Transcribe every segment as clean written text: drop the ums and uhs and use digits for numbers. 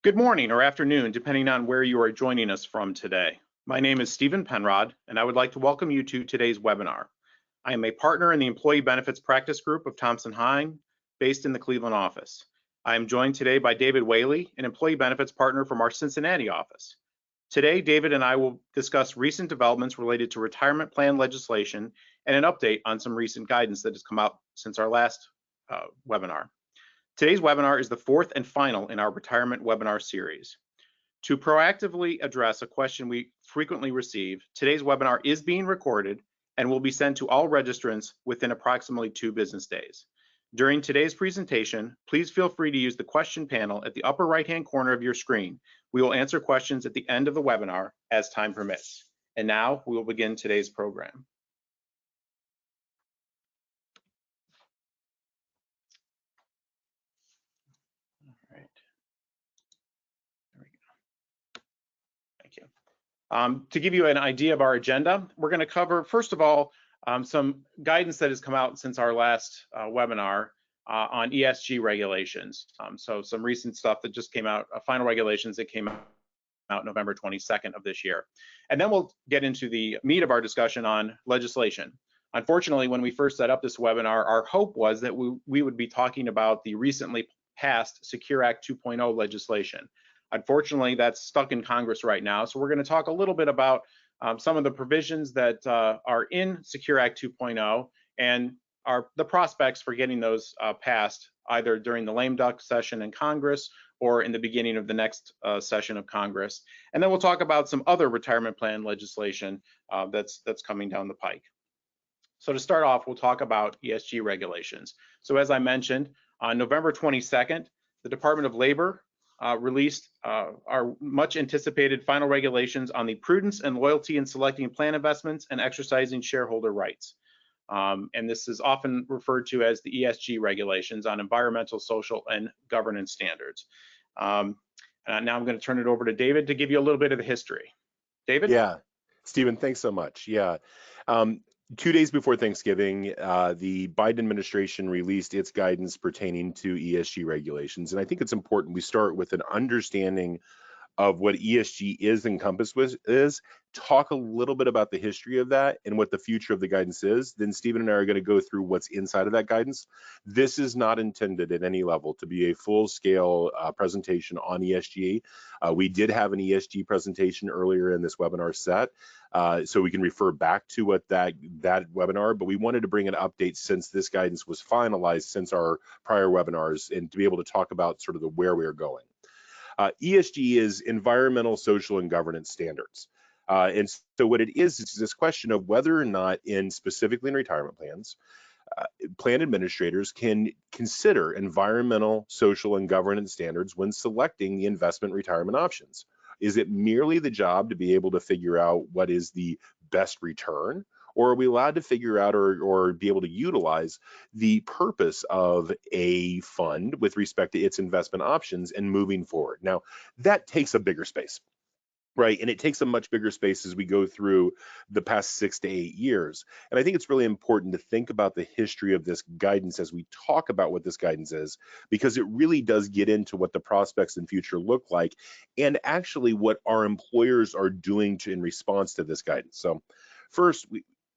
Good morning or afternoon, depending on where you are joining us from today. My name is Stephen Penrod, and I would like to welcome you to today's webinar. I am a partner in the Employee Benefits Practice Group of Thompson Hine, based in the Cleveland office. I am joined today by David Whaley, an Employee Benefits Partner from our Cincinnati office. Today, David and I will discuss recent developments related to retirement plan legislation and an update on some recent guidance that has come out since our last webinar. Today's webinar is the fourth and final in our retirement webinar series. To proactively address a question we frequently receive, today's webinar is being recorded and will be sent to all registrants within approximately 2 business days. During today's presentation, please feel free to use the question panel at the upper right-hand corner of your screen. We will answer questions at the end of the webinar as time permits. And now we will begin today's program. To give you an idea of our agenda, we're going to cover, first of all, some guidance that has come out since our last webinar on ESG regulations. So some recent stuff that just came out, final regulations that came out November 22nd of this year. And then we'll get into the meat of our discussion on legislation. Unfortunately, when we first set up this webinar, our hope was that we would be talking about the recently passed Secure Act 2.0 legislation. Unfortunately, that's stuck in Congress right now. So we're going to talk a little bit about some of the provisions that are in Secure Act 2.0 and the prospects for getting those passed either during the lame duck session in Congress or in the beginning of the next session of Congress. And then we'll talk about some other retirement plan legislation that's coming down the pike. So to start off, we'll talk about ESG regulations. So as I mentioned, on November 22nd, the Department of Labor released our much anticipated final regulations on the prudence and loyalty in selecting plan investments and exercising shareholder rights. And this is often referred to as the ESG regulations on environmental, social, and governance standards. Now I'm going to turn it over to David to give you a little bit of the history. David? Yeah, Stephen, thanks so much. Yeah. 2 days before Thanksgiving, the Biden administration released its guidance pertaining to ESG regulations. And I think it's important we start with an understanding of what ESG is encompassed with talk a little bit about the history of that and what the future of the guidance is. Then Stephen and I are going to go through what's inside of that guidance. This is not intended at any level to be a full-scale presentation on ESG. We did have an ESG presentation earlier in this webinar set, so we can refer back to what that webinar, but we wanted to bring an update since this guidance was finalized since our prior webinars and to be able to talk about sort of the where we are going. ESG is environmental, social, and governance standards. And so what it is this question of whether or not specifically in retirement plans, plan administrators can consider environmental, social, and governance standards when selecting the investment retirement options. Is it merely the job to be able to figure out what is the best return? Or are we allowed to figure out or be able to utilize the purpose of a fund with respect to its investment options and moving forward? Now, that takes a bigger space, right? And it takes a much bigger space as we go through the past 6 to 8 years. And I think it's really important to think about the history of this guidance as we talk about what this guidance is, because it really does get into what the prospects in future look like and actually what our employers are doing in response to this guidance. So first,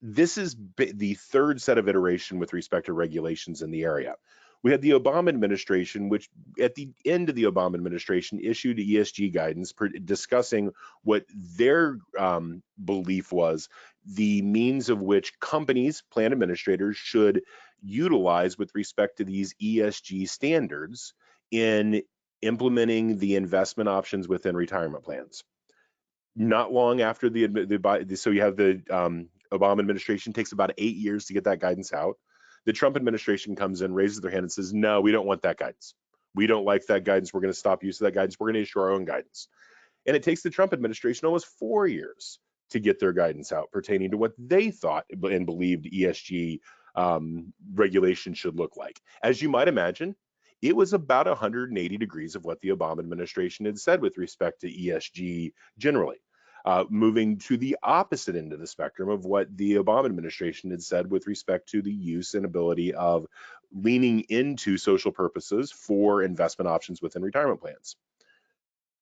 this is the third set of iteration with respect to regulations in the area. We had the Obama administration, which at the end of the Obama administration issued ESG guidance discussing what their belief was the means of which companies, plan administrators should utilize with respect to these ESG standards in implementing the investment options within retirement plans. Not long after so you have the Obama administration takes about 8 years to get that guidance out. The Trump administration comes in, raises their hand and says, no, we don't want that guidance. We don't like that guidance. We're going to stop use of that guidance. We're going to issue our own guidance. And it takes the Trump administration almost 4 years to get their guidance out pertaining to what they thought and believed ESG regulation should look like. As you might imagine, it was about 180 degrees of what the Obama administration had said with respect to ESG generally. Moving to the opposite end of the spectrum of what the Obama administration had said with respect to the use and ability of leaning into social purposes for investment options within retirement plans.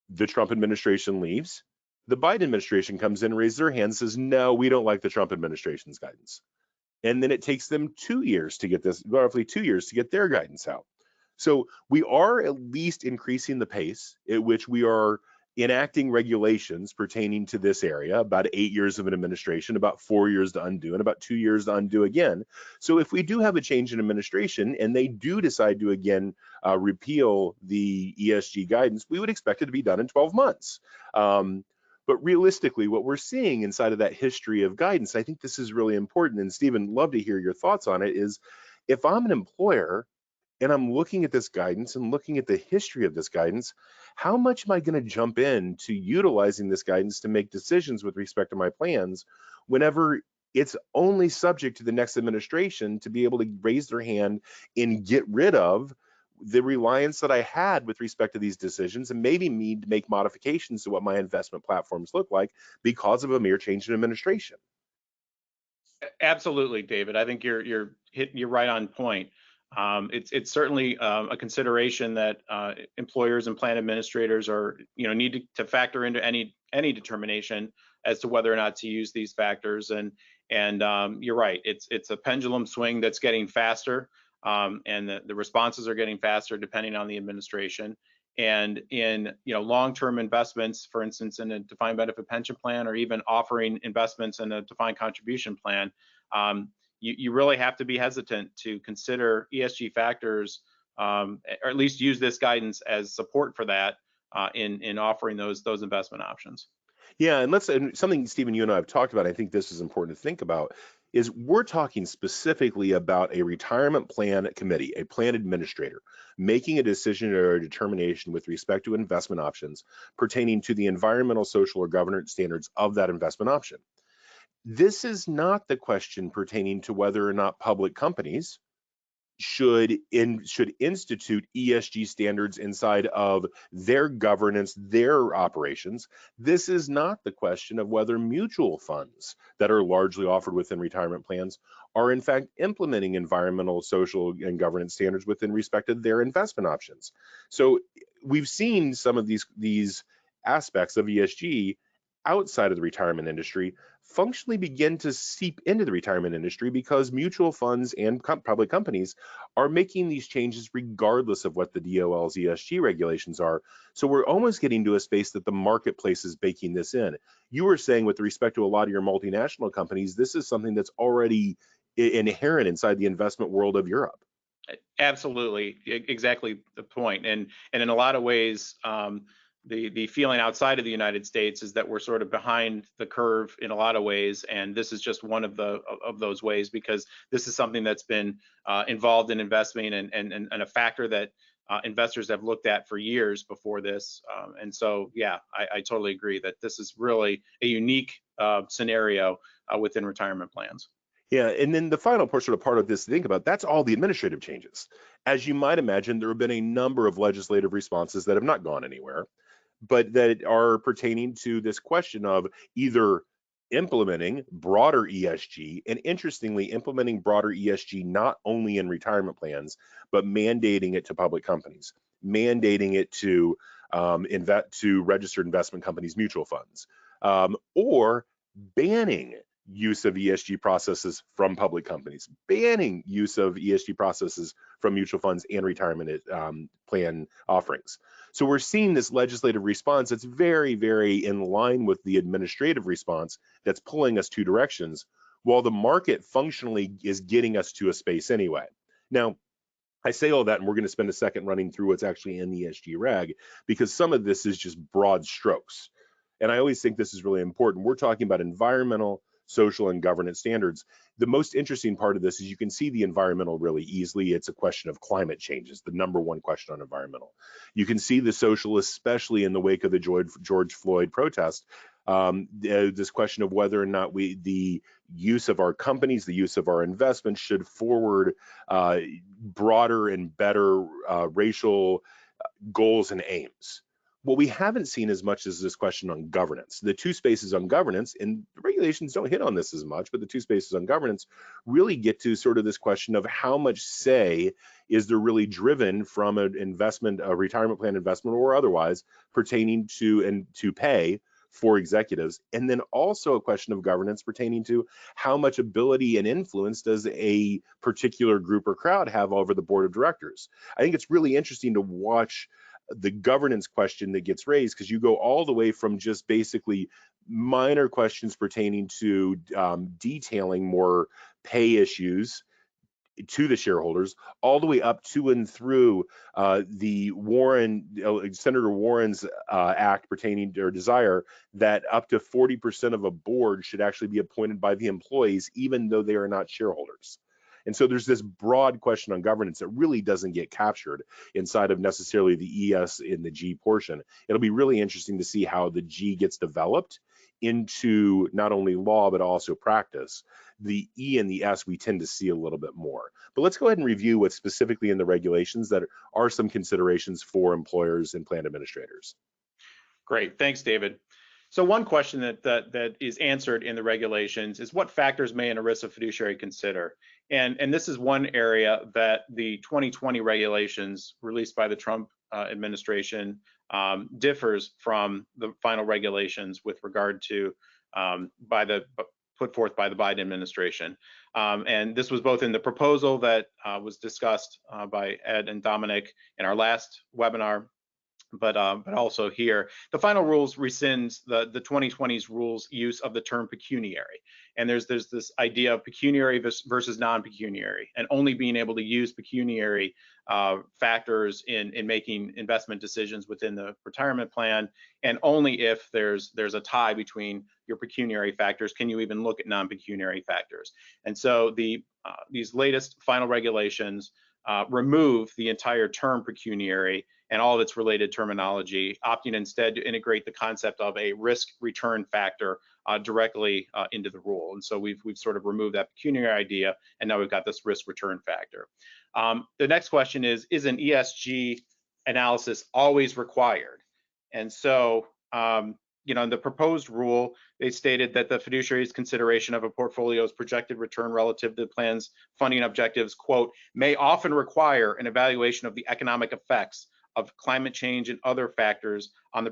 The Trump administration leaves. The Biden administration comes in, raises their hand, and says, no, we don't like the Trump administration's guidance. And then it takes them 2 years to get this, roughly 2 years to get their guidance out. So we are at least increasing the pace at which we are enacting regulations pertaining to this area, about 8 years of an administration, about 4 years to undo, and about 2 years to undo again. So if we do have a change in administration and they do decide to again repeal the ESG guidance, we would expect it to be done in 12 months. But realistically, what we're seeing inside of that history of guidance, I think this is really important, and Stephen, love to hear your thoughts on it, is if I'm an employer and I'm looking at this guidance and looking at the history of this guidance, how much am I going to jump in to utilizing this guidance to make decisions with respect to my plans whenever it's only subject to the next administration to be able to raise their hand and get rid of the reliance that I had with respect to these decisions, and maybe need to make modifications to what my investment platforms look like because of a mere change in administration? Absolutely, David. I think you're right on point. It's certainly a consideration that employers and plan administrators are need to factor into any determination as to whether or not to use these factors. And you're right. It's a pendulum swing that's getting faster, and the responses are getting faster depending on the administration. And in long-term investments, for instance, in a defined benefit pension plan, or even offering investments in a defined contribution plan, you really have to be hesitant to consider ESG factors, or at least use this guidance as support for that in offering those investment options. Yeah, and something, Stephen, you and I have talked about, I think this is important to think about, is we're talking specifically about a retirement plan committee, a plan administrator, making a decision or a determination with respect to investment options pertaining to the environmental, social, or governance standards of that investment option. This is not the question pertaining to whether or not public companies should institute ESG standards inside of their governance, their operations. This is not the question of whether mutual funds that are largely offered within retirement plans are in fact implementing environmental, social, and governance standards within respect to their investment options. So we've seen some of these aspects of ESG outside of the retirement industry functionally begin to seep into the retirement industry because mutual funds and public companies are making these changes regardless of what the DOL's ESG regulations are. So we're almost getting to a space that the marketplace is baking this in. You were saying with respect to a lot of your multinational companies, this is something that's already inherent inside the investment world of Europe. Absolutely, exactly the point. And in a lot of ways, the feeling outside of the United States is that we're sort of behind the curve in a lot of ways, and this is just one of those ways, because this is something that's been involved in investing and a factor that investors have looked at for years before this. And so, yeah, I totally agree that this is really a unique scenario within retirement plans. Yeah, and then the final sort of part of this to think about, that's all the administrative changes. As you might imagine, there have been a number of legislative responses that have not gone anywhere, but that are pertaining to this question of either implementing broader ESG, and interestingly, implementing broader ESG not only in retirement plans, but mandating it to public companies, mandating it to registered investment companies, mutual funds, or banning use of ESG processes from public companies, banning use of ESG processes from mutual funds and retirement plan offerings. So we're seeing this legislative response that's very, very in line with the administrative response that's pulling us two directions, while the market functionally is getting us to a space anyway. Now, I say all that, and we're going to spend a second running through what's actually in the ESG reg, because some of this is just broad strokes. And I always think this is really important. We're talking about environmental, social, and governance standards. The most interesting part of this is you can see the environmental really easily. It's a question of climate change is the number one question on environmental. You can see the social, especially in the wake of the George Floyd protest, this question of whether or not the use of our companies, the use of our investments should forward broader and better racial goals and aims. What we haven't seen as much is this question on governance. The two spaces on governance, and the regulations don't hit on this as much, but the two spaces on governance really get to sort of this question of how much say is there really driven from an investment, a retirement plan investment or otherwise, pertaining to pay for executives, and then also a question of governance pertaining to how much ability and influence does a particular group or crowd have over the board of directors. I think it's really interesting to watch the governance question that gets raised, because you go all the way from just basically minor questions pertaining to detailing more pay issues to the shareholders, all the way up to and through the Senator Warren's act pertaining to, or desire, that up to 40% of a board should actually be appointed by the employees, even though they are not shareholders. And so there's this broad question on governance that really doesn't get captured inside of necessarily the ES in the G portion. It'll be really interesting to see how the G gets developed into not only law, but also practice. The E and the S we tend to see a little bit more. But let's go ahead and review what's specifically in the regulations that are some considerations for employers and plan administrators. Great, thanks, David. So one question that is answered in the regulations is what factors may an ERISA fiduciary consider? And this is one area that the 2020 regulations released by the Trump administration differs from the final regulations with regard to put forth by the Biden administration. And this was both in the proposal that was discussed by Ed and Dominic in our last webinar, but also here. The final rules rescinds the 2020's rules use of the term pecuniary. And there's this idea of pecuniary versus non-pecuniary, and only being able to use pecuniary factors in making investment decisions within the retirement plan, and only if there's a tie between your pecuniary factors can you even look at non-pecuniary factors. And so these latest final regulations remove the entire term pecuniary and all of its related terminology, opting instead to integrate the concept of a risk return factor directly into the rule. And so we've sort of removed that pecuniary idea, and now we've got this risk return factor. The next question is an ESG analysis always required? And so, in the proposed rule, they stated that the fiduciary's consideration of a portfolio's projected return relative to the plan's funding objectives, quote, may often require an evaluation of the economic effects of climate change and other factors on the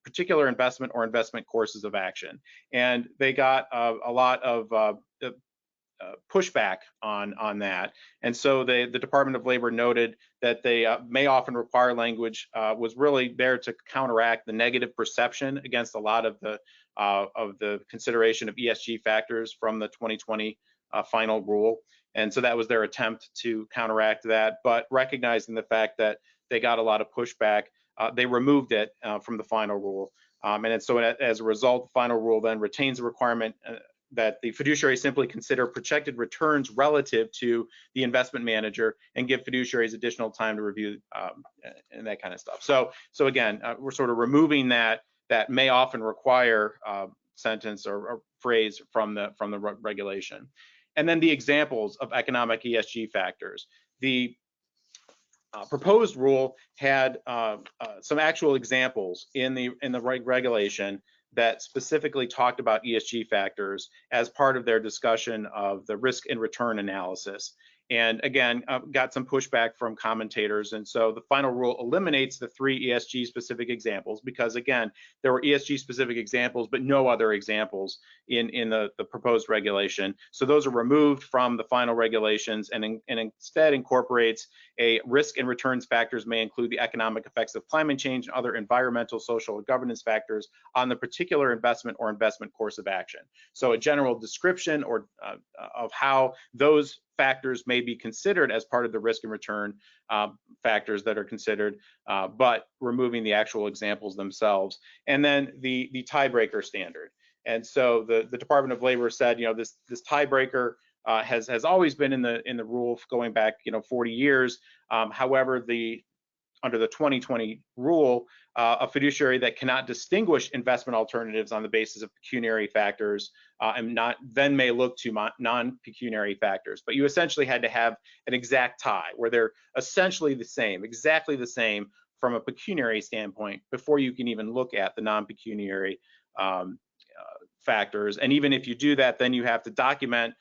particular investment or investment courses of action. And they got a lot of pushback on that. And so the Department of Labor noted that they may often require language was really there to counteract the negative perception against a lot of the consideration of ESG factors from the 2020 final rule. And so that was their attempt to counteract that, but recognizing the fact that they got a lot of pushback, they removed it from the final rule. And so as a result, the final rule then retains the requirement that the fiduciary simply consider projected returns relative to the investment manager and give fiduciaries additional time to review and that kind of stuff. So again, we're sort of removing that may often require sentence or phrase from the regulation. And then the examples of economic ESG factors. The proposed rule had some actual examples in the regulation that specifically talked about ESG factors as part of their discussion of the risk and return analysis. And again, got some pushback from commentators. And so the final rule eliminates the 3 ESG specific examples because, again, there were ESG specific examples, but no other examples in the proposed regulation. So those are removed from the final regulations and instead incorporates a risk and returns factors may include the economic effects of climate change and other environmental, social, and governance factors on the particular investment or investment course of action. So a general description or of how those factors may be considered as part of the risk and return factors that are considered, but removing the actual examples themselves. And then the tiebreaker standard. And so the Department of Labor said, this tiebreaker has always been in the rule going back 40 years. However, under the 2020 rule, a fiduciary that cannot distinguish investment alternatives on the basis of pecuniary factors then may look to non-pecuniary factors. But you essentially had to have an exact tie where they're essentially the same, exactly the same from a pecuniary standpoint before you can even look at the non-pecuniary factors. And even if you do that, then you have to document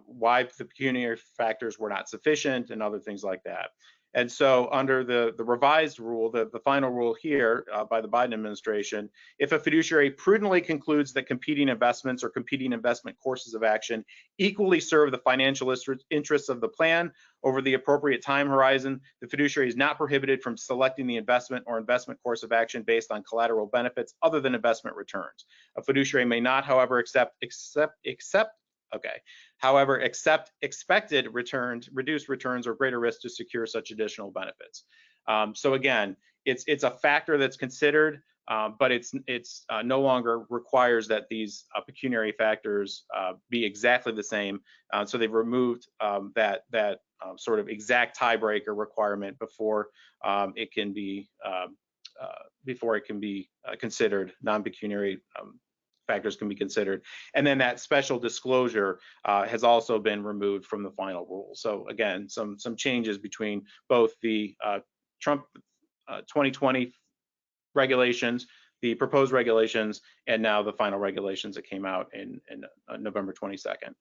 why the pecuniary factors were not sufficient and other things like that. And so under the revised rule, the final rule here by the Biden administration, if a fiduciary prudently concludes that competing investments or competing investment courses of action equally serve the financial interests of the plan over the appropriate time horizon, the fiduciary is not prohibited from selecting the investment or investment course of action based on collateral benefits other than investment returns. A fiduciary may not, however, accept expected returns, reduced returns, or greater risk to secure such additional benefits. So again, it's a factor that's considered, but it's no longer requires that these pecuniary factors be exactly the same. So they've removed that sort of exact tiebreaker requirement before it can be considered. Non-pecuniary factors can be considered, and then that special disclosure has also been removed from the final rule. So again, some changes between both the Trump 2020 regulations, the proposed regulations, and now the final regulations that came out in November 22nd.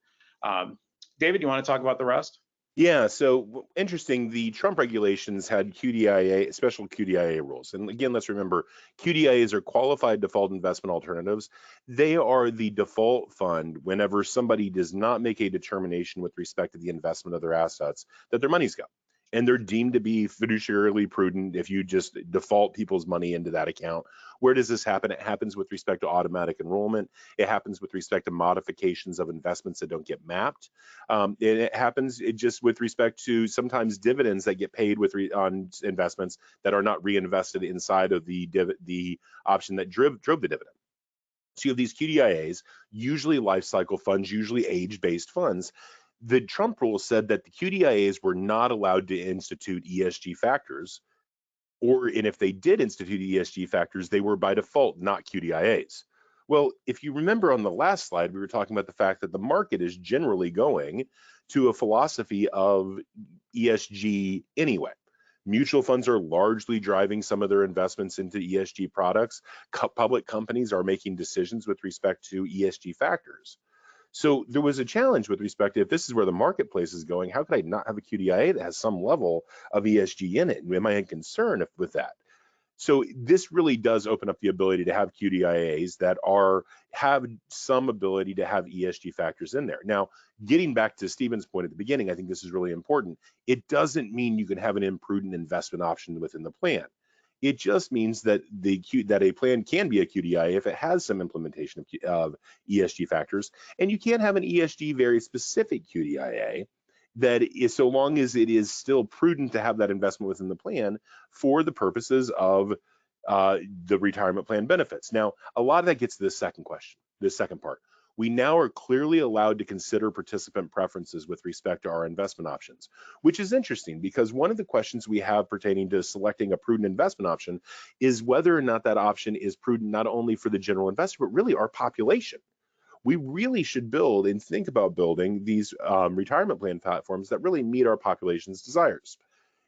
David, you want to talk about the rest? Yeah, so interesting, the Trump regulations had QDIA, special QDIA rules. And again, let's remember, QDIAs are qualified default investment alternatives. They are the default fund whenever somebody does not make a determination with respect to the investment of their assets that their money's gone. And they're deemed to be fiduciarily prudent if you just default people's money into that account. Where does this happen? It happens with respect to automatic enrollment. It happens with respect to modifications of investments that don't get mapped. It happens just with respect to sometimes dividends that get paid on investments that are not reinvested inside of the option that drove the dividend. So you have these QDIAs, usually life cycle funds, usually age-based funds. The Trump rule said that the QDIAs were not allowed to institute ESG factors, and if they did institute ESG factors, they were by default not QDIAs. Well, if you remember on the last slide, we were talking about the fact that the market is generally going to a philosophy of ESG anyway. Mutual funds are largely driving some of their investments into ESG products. Public companies are making decisions with respect to ESG factors. So there was a challenge with respect to, if this is where the marketplace is going, how could I not have a QDIA that has some level of ESG in it? And am I in concern with that? So this really does open up the ability to have QDIAs that have some ability to have ESG factors in there. Now, getting back to Stephen's point at the beginning, I think this is really important. It doesn't mean you can have an imprudent investment option within the plan. It just means that a plan can be a QDIA if it has some implementation of ESG factors, and you can have an ESG very specific QDIA that is, so long as it is still prudent to have that investment within the plan for the purposes of the retirement plan benefits. Now, a lot of that gets to this second question, this second part. We now are clearly allowed to consider participant preferences with respect to our investment options, which is interesting because one of the questions we have pertaining to selecting a prudent investment option is whether or not that option is prudent not only for the general investor, but really our population. We really should build and think about building these retirement plan platforms that really meet our population's desires.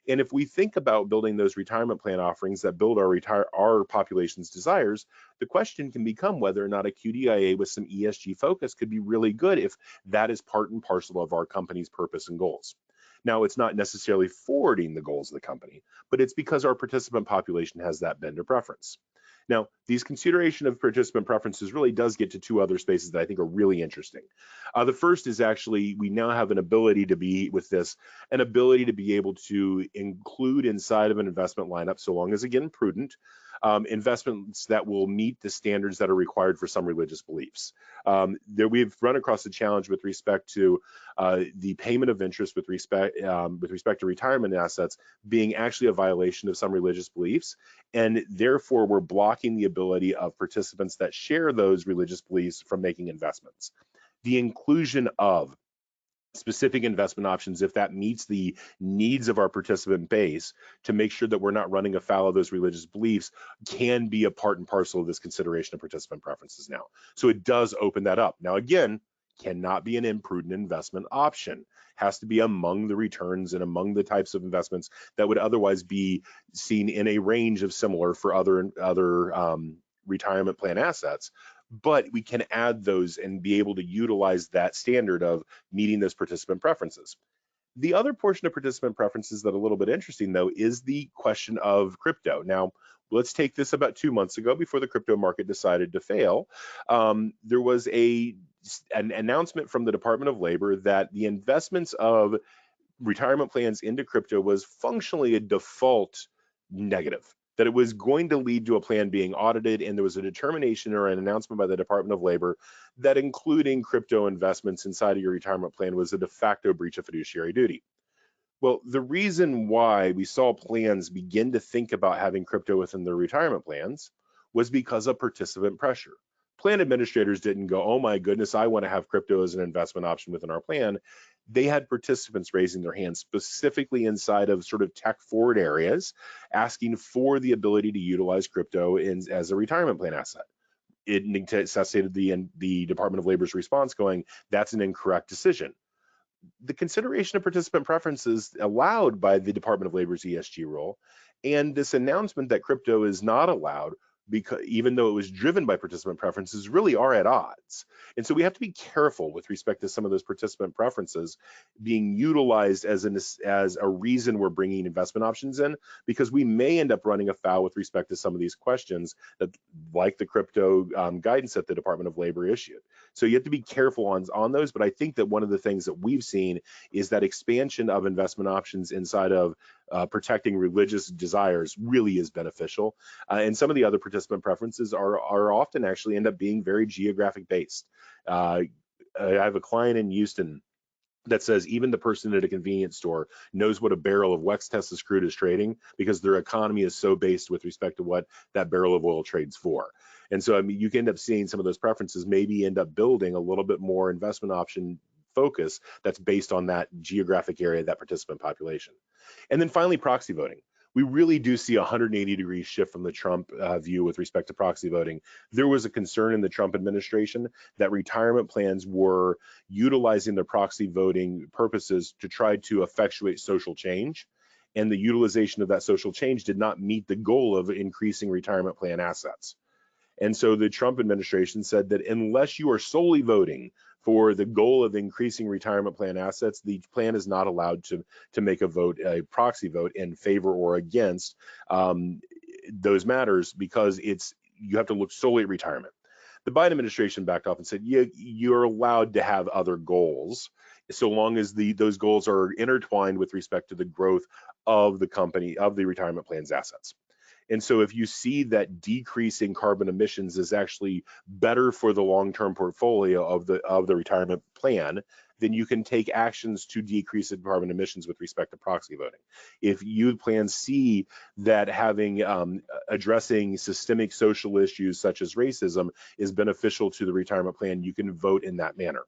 And if we think about building those retirement plan offerings that build our population's desires, the question can become whether or not a QDIA with some ESG focus could be really good if that is part and parcel of our company's purpose and goals. Now, it's not necessarily forwarding the goals of the company, but it's because our participant population has that bend or preference. Now, these consideration of participant preferences really does get to two other spaces that I think are really interesting. The first is actually, we now have an ability to be able to include inside of an investment lineup, so long as, again, prudent, investments that will meet the standards that are required for some religious beliefs. We've run across a challenge with respect to the payment of interest with respect to retirement assets being actually a violation of some religious beliefs, and therefore we're blocking the ability of participants that share those religious beliefs from making investments. The inclusion of specific investment options, if that meets the needs of our participant base, to make sure that we're not running afoul of those religious beliefs, can be a part and parcel of this consideration of participant preferences now. So it does open that up. Now, again, cannot be an imprudent investment option. Has to be among the returns and among the types of investments that would otherwise be seen in a range of similar for other retirement plan assets. But we can add those and be able to utilize that standard of meeting those participant preferences. The other portion of participant preferences that are a little bit interesting, though, is the question of crypto. Now, let's take this about 2 months ago, before the crypto market decided to fail. There was an announcement from the Department of Labor that the investments of retirement plans into crypto was functionally a default negative, that it was going to lead to a plan being audited, and there was a determination or an announcement by the Department of Labor that including crypto investments inside of your retirement plan was a de facto breach of fiduciary duty. Well, the reason why we saw plans begin to think about having crypto within their retirement plans was because of participant pressure. Plan administrators didn't go, oh my goodness, I want to have crypto as an investment option within our plan. They had participants raising their hands specifically inside of sort of tech forward areas, asking for the ability to utilize crypto as a retirement plan asset. It necessitated the Department of Labor's response going, that's an incorrect decision. The consideration of participant preferences allowed by the Department of Labor's ESG rule, and this announcement that crypto is not allowed, because even though it was driven by participant preferences, really are at odds. And so we have to be careful with respect to some of those participant preferences being utilized as a reason we're bringing investment options in, because we may end up running afoul with respect to some of these questions that, like the crypto guidance that the Department of Labor issued. So you have to be careful on those. But I think that one of the things that we've seen is that expansion of investment options inside of protecting religious desires really is beneficial. And some of the other participant preferences are often actually end up being very geographic based. I have a client in Houston that says even the person at a convenience store knows what a barrel of West Texas crude is trading, because their economy is so based with respect to what that barrel of oil trades for. And so, I mean, you can end up seeing some of those preferences maybe end up building a little bit more investment option focus that's based on that geographic area, that participant population. And then finally, proxy voting. We really do see a 180-degree shift from the Trump view with respect to proxy voting. There was a concern in the Trump administration that retirement plans were utilizing their proxy voting purposes to try to effectuate social change, and the utilization of that social change did not meet the goal of increasing retirement plan assets. And so the Trump administration said that unless you are solely voting for the goal of increasing retirement plan assets, the plan is not allowed to make a proxy vote in favor or against those matters, because you have to look solely at retirement. The Biden administration backed off and said, you're allowed to have other goals, so long as those goals are intertwined with respect to the growth of the company, of the retirement plan's assets. And so if you see that decreasing carbon emissions is actually better for the long-term portfolio of the retirement plan, then you can take actions to decrease the carbon emissions with respect to proxy voting. If you plans see that having addressing systemic social issues such as racism is beneficial to the retirement plan, you can vote in that manner.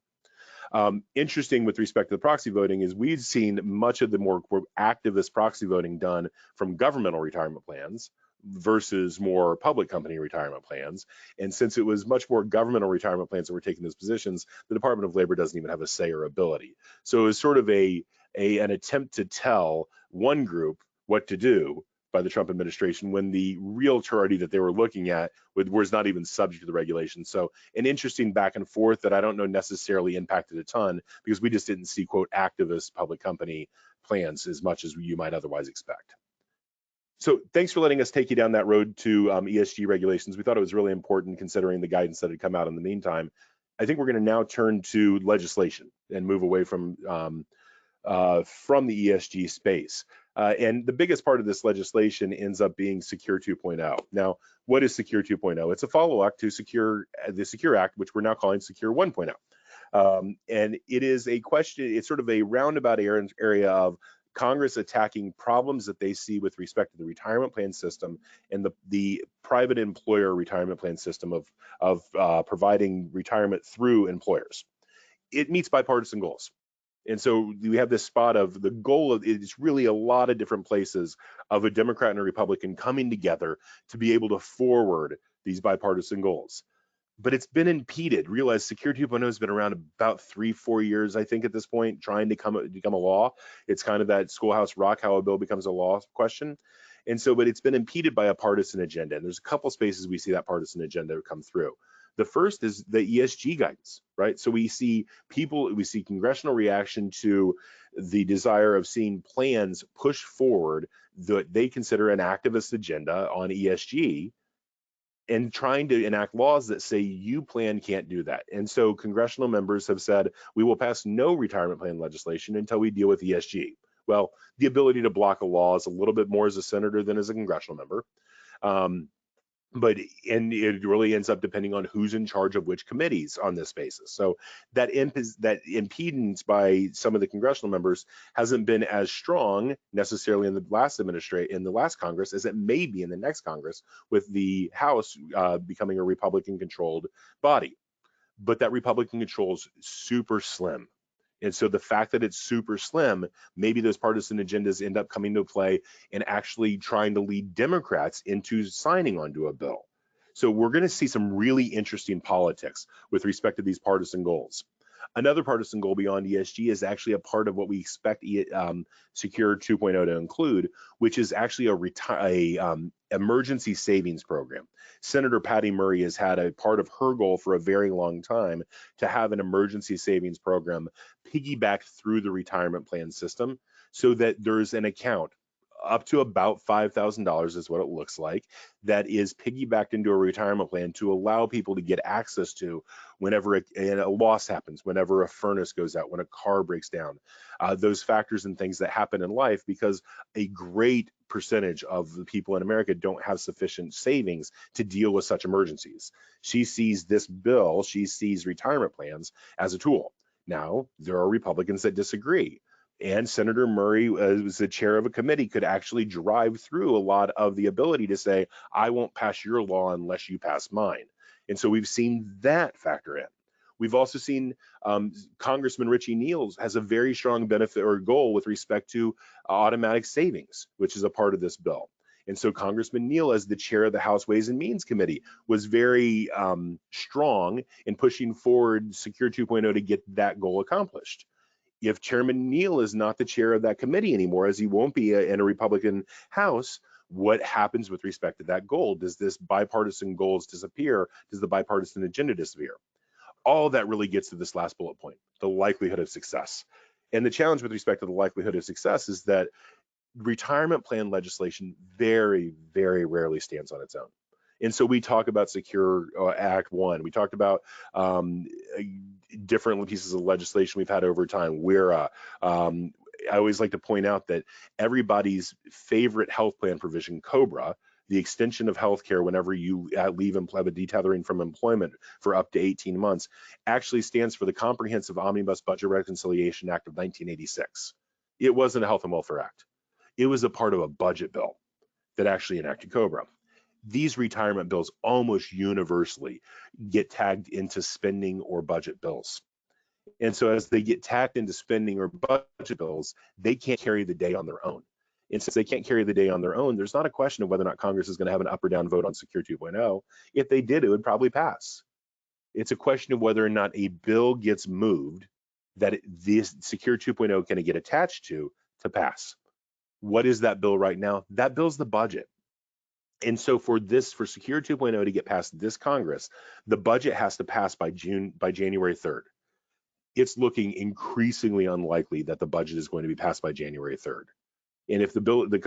Interesting with respect to the proxy voting is we've seen much of the more activist proxy voting done from governmental retirement plans versus more public company retirement plans. And since it was much more governmental retirement plans that were taking those positions, the Department of Labor doesn't even have a say or ability. So it was sort of an attempt to tell one group what to do by the Trump administration, when the real charity that they were looking at was not even subject to the regulation. So an interesting back and forth that I don't know necessarily impacted a ton, because we just didn't see, quote, activist public company plans as much as you might otherwise expect. So thanks for letting us take you down that road to ESG regulations. We thought it was really important considering the guidance that had come out in the meantime. I think we're going to now turn to legislation and move away from the ESG space. And the biggest part of this legislation ends up being Secure 2.0. Now, what is Secure 2.0? It's a follow-up to the Secure Act, which we're now calling Secure 1.0. And it is a question, it's sort of a roundabout area of Congress attacking problems that they see with respect to the retirement plan system and the private employer retirement plan system of providing retirement through employers. It meets bipartisan goals. And so we have this spot of the goal of it's really a lot of different places of a Democrat and a Republican coming together to be able to forward these bipartisan goals. but it's been impeded. Realize Secure 2.0 has been around about 3-4 years, I think, at this point, trying to become a law. It's kind of that Schoolhouse Rock, how a bill becomes a law question. And so, but it's been impeded by a partisan agenda. And there's a couple spaces we see that partisan agenda come through. The first is the ESG guidance, right? So we see congressional reaction to the desire of seeing plans push forward that they consider an activist agenda on ESG, and trying to enact laws that say you plan can't do that. And so congressional members have said, we will pass no retirement plan legislation until we deal with ESG. Well, the ability to block a law is a little bit more as a senator than as a congressional member. And it really ends up depending on who's in charge of which committees on this basis. So that impedance by some of the congressional members hasn't been as strong necessarily in the last Congress as it may be in the next Congress, with the House becoming a Republican-controlled body. But that Republican control is super slim. And so the fact that it's super slim, maybe those partisan agendas end up coming to play and actually trying to lead Democrats into signing onto a bill. So we're going to see some really interesting politics with respect to these partisan goals. Another partisan goal beyond ESG is actually a part of what we expect Secure 2.0 to include, which is actually a emergency savings program. Senator Patty Murray has had a part of her goal for a very long time to have an emergency savings program piggyback through the retirement plan system, so that there's an account up to about $5,000 is what it looks like, that is piggybacked into a retirement plan to allow people to get access to whenever a loss happens, whenever a furnace goes out, when a car breaks down, those factors and things that happen in life, because a great percentage of the people in America don't have sufficient savings to deal with such emergencies. She sees this bill, she sees retirement plans as a tool. Now, there are Republicans that disagree. And Senator Murray, as the chair of a committee, could actually drive through a lot of the ability to say, I won't pass your law unless you pass mine. And so we've seen that factor in. We've also seen Congressman Richie Neal has a very strong benefit or goal with respect to automatic savings, which is a part of this bill. And so Congressman Neal, as the chair of the House Ways and Means Committee, was very strong in pushing forward Secure 2.0 to get that goal accomplished. If Chairman Neal is not the chair of that committee anymore, as he won't be in a Republican House, what happens with respect to that goal? Does this bipartisan goals disappear? Does the bipartisan agenda disappear? All of that really gets to this last bullet point, the likelihood of success. And the challenge with respect to the likelihood of success is that retirement plan legislation very, very rarely stands on its own. And so we talk about Secure Act 1. We talked about different pieces of legislation we've had over time. I always like to point out that everybody's favorite health plan provision, COBRA, the extension of health care whenever you leave and have a detethering from employment for up to 18 months, actually stands for the Comprehensive Omnibus Budget Reconciliation Act of 1986. It wasn't a Health and Welfare Act. It was a part of a budget bill that actually enacted COBRA. These retirement bills almost universally get tagged into spending or budget bills. And so as they get tagged into spending or budget bills, they can't carry the day on their own. And since they can't carry the day on their own, there's not a question of whether or not Congress is going to have an up or down vote on Secure 2.0. If they did, it would probably pass. It's a question of whether or not a bill gets moved that this Secure 2.0 can get attached to pass. What is that bill right now? That bill's the budget. And so for Secure 2.0 to get past this Congress, the budget has to pass by January 3rd. It's looking increasingly unlikely that the budget is going to be passed by January 3rd. And if the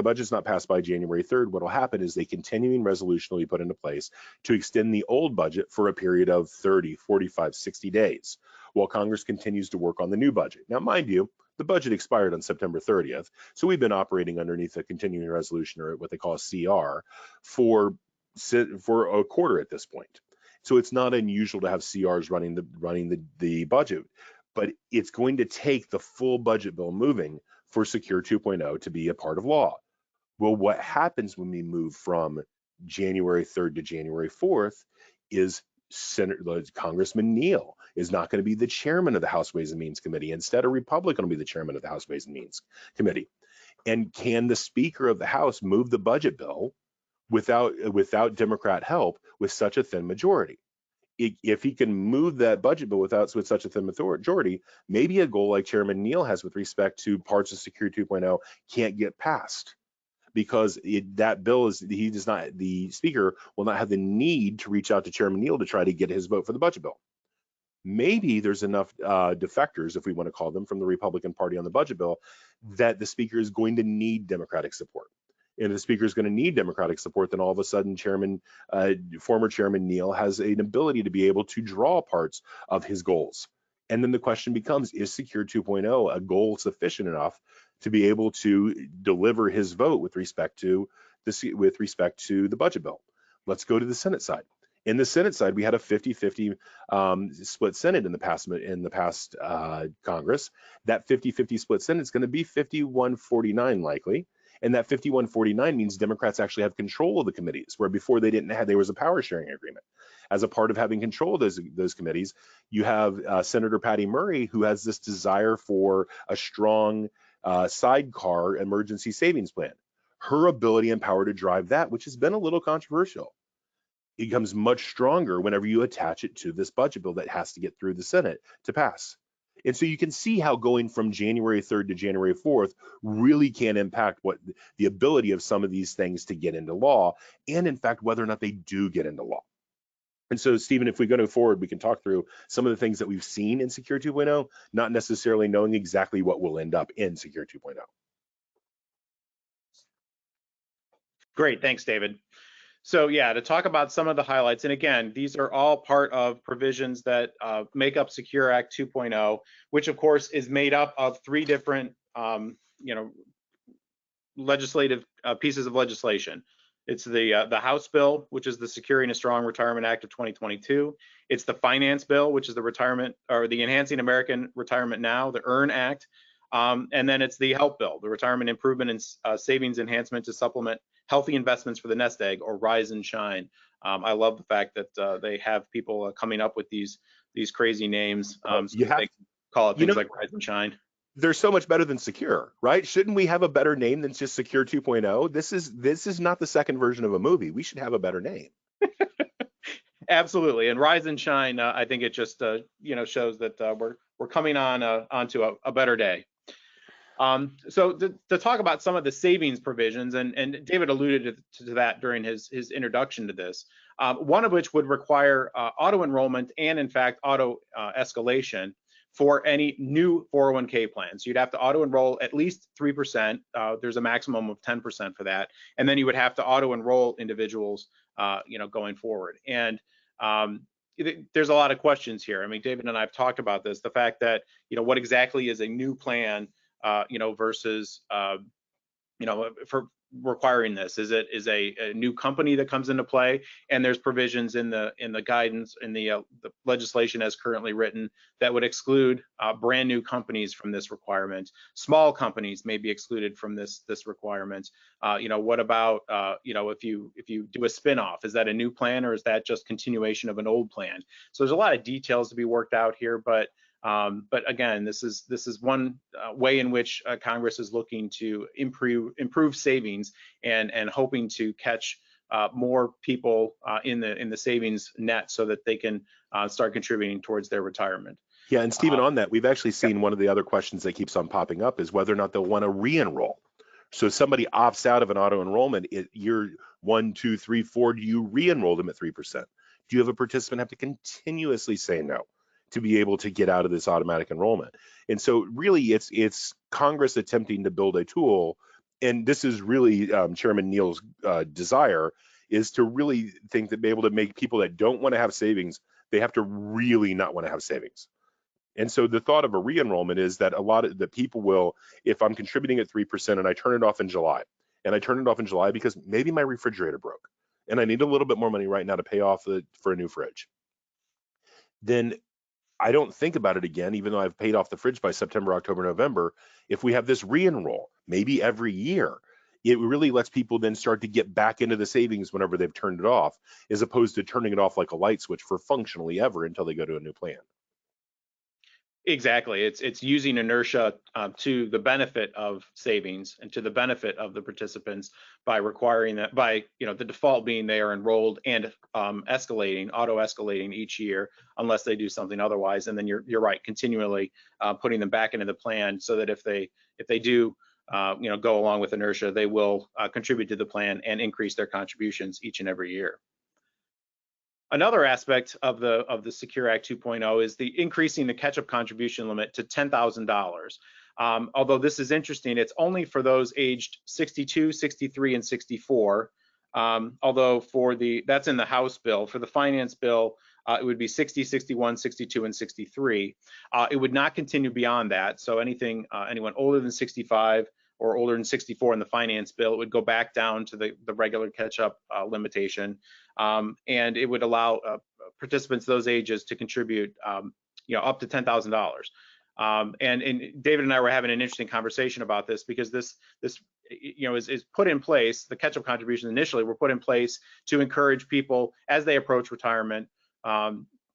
budget's not passed by January 3rd, what will happen is a continuing resolution will be put into place to extend the old budget for a period of 30, 45, 60 days while Congress continues to work on the new budget. Now, mind you, the budget expired on September 30th, so we've been operating underneath a continuing resolution, or what they call a CR, for a quarter at this point. So it's not unusual to have CRs running the budget, but it's going to take the full budget bill moving for Secure 2.0 to be a part of law. Well, what happens when we move from January 3rd to January 4th is Congressman Neal is not going to be the chairman of the House Ways and Means Committee. Instead, a Republican will be the chairman of the House Ways and Means Committee. And can the Speaker of the House move the budget bill without Democrat help with such a thin majority? if he can move that budget bill with such a thin majority, maybe a goal like Chairman Neal has with respect to parts of Secure 2.0 can't get passed, because that bill is, the speaker will not have the need to reach out to Chairman Neal to try to get his vote for the budget bill. Maybe there's enough defectors, if we want to call them, from the Republican Party on the budget bill, that the speaker is going to need Democratic support. And if the speaker is going to need Democratic support, then all of a sudden former Chairman Neal has an ability to be able to draw parts of his goals. And then the question becomes, is Secure 2.0 a goal sufficient enough to be able to deliver his vote with respect to the budget bill? Let's go to the Senate side. In the Senate side, we had a 50-50 split Senate in the past Congress. That 50-50 split Senate is going to be 51-49 likely. And that 51-49 means Democrats actually have control of the committees, where before there was a power sharing agreement. As a part of having control of those committees, you have Senator Patty Murray, who has this desire for a strong sidecar emergency savings plan. Her ability and power to drive that, which has been a little controversial, it becomes much stronger whenever you attach it to this budget bill that has to get through the Senate to pass. And so you can see how going from January 3rd to January 4th really can impact what the ability of some of these things to get into law, and in fact, whether or not they do get into law. And so, Stephen, if we go forward, we can talk through some of the things that we've seen in Secure 2.0, not necessarily knowing exactly what will end up in Secure 2.0. Great, thanks, David. So yeah, to talk about some of the highlights, and again, these are all part of provisions that make up Secure Act 2.0, which of course is made up of three different, legislative pieces of legislation. It's the House bill, which is the Securing a Strong Retirement Act of 2022. It's the Finance bill, which is the Enhancing American Retirement Now, the EARN Act. And then it's the Health bill, the Retirement Improvement and Savings Enhancement to Supplement Healthy Investments for the Nest Egg, or Rise and Shine. I love the fact that they have people coming up with these crazy names. So they call it things like Rise and Shine. They're so much better than Secure, right? Shouldn't we have a better name than just Secure 2.0? This is not the second version of a movie. We should have a better name. Absolutely, and Rise and Shine. I think it just shows that we're coming onto a better day. So to talk about some of the savings provisions, and David alluded to that during his introduction to this, one of which would require auto enrollment and in fact auto escalation for any new 401k plans. You'd have to auto enroll at least 3%. There's a maximum of 10% for that, and then you would have to auto enroll individuals, going forward. And there's a lot of questions here. I mean, David and I have talked about this, the fact that, what exactly is a new plan, versus, for requiring this. Is a new company that comes into play? And there's provisions in the guidance in the legislation as currently written that would exclude brand new companies from this requirement. Small companies may be excluded from this requirement. What about if you do a spinoff? Is that a new plan, or is that just continuation of an old plan? So there's a lot of details to be worked out here, but again, this is one way in which Congress is looking to improve savings and hoping to catch more people in the savings net so that they can start contributing towards their retirement. Yeah, and Stephen, on that, we've actually seen one of the other questions that keeps on popping up is whether or not they'll want to re-enroll. So if somebody opts out of an auto enrollment at year 1, 2, 3, 4, do you re-enroll them at 3%? Do you have a participant have to continuously say no to be able to get out of this automatic enrollment? And so really it's Congress attempting to build a tool, and this is really Chairman Neal's desire, is to really think that be able to make people that don't want to have savings, they have to really not want to have savings. And so the thought of a re-enrollment is that a lot of the people will, if I'm contributing at 3% and I turn it off in July, because maybe my refrigerator broke and I need a little bit more money right now to pay off for a new fridge, then I don't think about it again, even though I've paid off the fridge by September, October, November. If we have this re-enroll, maybe every year, it really lets people then start to get back into the savings whenever they've turned it off, as opposed to turning it off like a light switch for functionally ever until they go to a new plan. Exactly. It's using inertia to the benefit of savings and to the benefit of the participants by requiring that, by the default being they are enrolled and escalating, auto escalating each year unless they do something otherwise. And then you're right, continually putting them back into the plan so that if they do go along with inertia, they will contribute to the plan and increase their contributions each and every year. Another aspect of the Secure Act 2.0 is the increasing the catch-up contribution limit to $10,000. Although this is interesting, it's only for those aged 62, 63, and 64. Although that's in the House bill. For the Finance bill, it would be 60, 61, 62, and 63. It would not continue beyond that. So anyone older than 65 or older than 64 in the Finance bill, it would go back down to the regular catch-up limitation. And it would allow participants those ages to contribute up to $10,000. And David and I were having an interesting conversation about this because this is put in place. The catch-up contributions initially were put in place to encourage people as they approach retirement.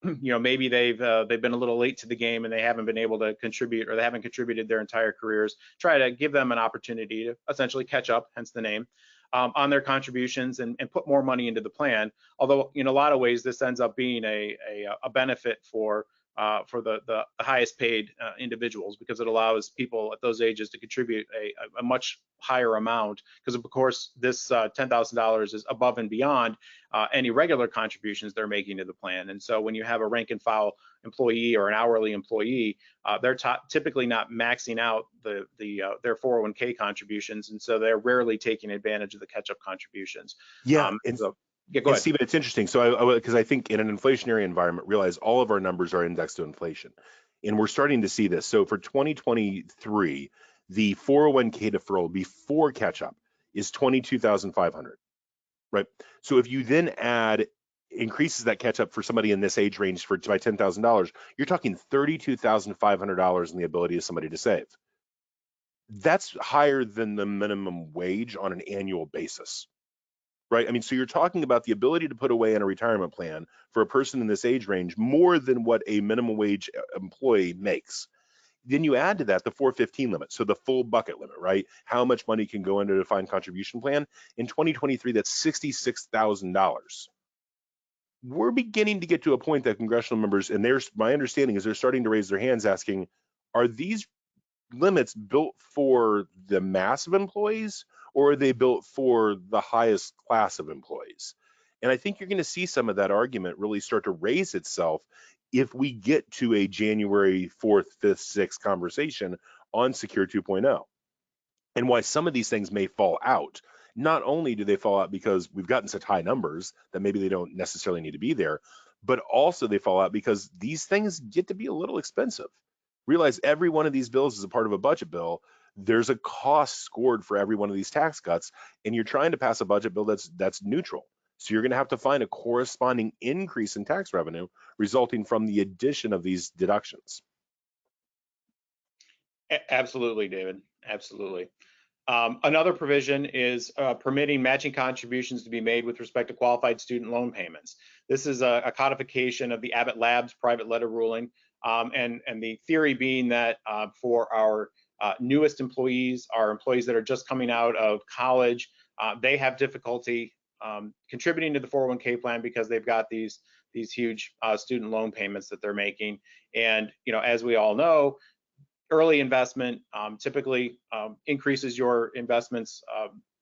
Maybe they've been a little late to the game and they haven't been able to contribute, or they haven't contributed their entire careers. Try to give them an opportunity to essentially catch up, hence the name, on their contributions and put more money into the plan. Although in a lot of ways this ends up being a benefit for the highest paid individuals, because it allows people at those ages to contribute a much higher amount, because of course this $10,000 is above and beyond any regular contributions they're making to the plan. And so when you have a rank and file employee or an hourly employee, they're typically not maxing out their 401k contributions, and so they're rarely taking advantage of the catch-up contributions. Yeah, Yeah, go ahead. Stephen, it's interesting. So because I think in an inflationary environment, realize all of our numbers are indexed to inflation, and we're starting to see this. So for 2023, the 401k deferral before catch-up is $22,500, right? So if you then increases that catch-up for somebody in this age range by $10,000, you're talking $32,500 in the ability of somebody to save. That's higher than the minimum wage on an annual basis. Right? I mean, so you're talking about the ability to put away in a retirement plan for a person in this age range more than what a minimum wage employee makes. Then you add to that the 415 limit, so the full bucket limit, right? How much money can go into a defined contribution plan? In 2023, that's $66,000. We're beginning to get to a point that congressional members, and my understanding is they're starting to raise their hands asking, are these limits built for the mass of employees, or are they built for the highest class of employees? And I think you're going to see some of that argument really start to raise itself if we get to a January 4th, 5th, 6th conversation on Secure 2.0. And why some of these things may fall out. Not only do they fall out because we've gotten such high numbers that maybe they don't necessarily need to be there, but also they fall out because these things get to be a little expensive. Realize every one of these bills is a part of a budget bill. There's a cost scored for every one of these tax cuts, and you're trying to pass a budget bill that's neutral. So you're going to have to find a corresponding increase in tax revenue resulting from the addition of these deductions. Absolutely, David. Absolutely. Another provision is permitting matching contributions to be made with respect to qualified student loan payments. This is a codification of the Abbott Labs private letter ruling, and the theory being that for our newest employees, our employees that are just coming out of college, they have difficulty contributing to the 401k plan because they've got these huge student loan payments that they're making. And as we all know, early investment typically increases your investments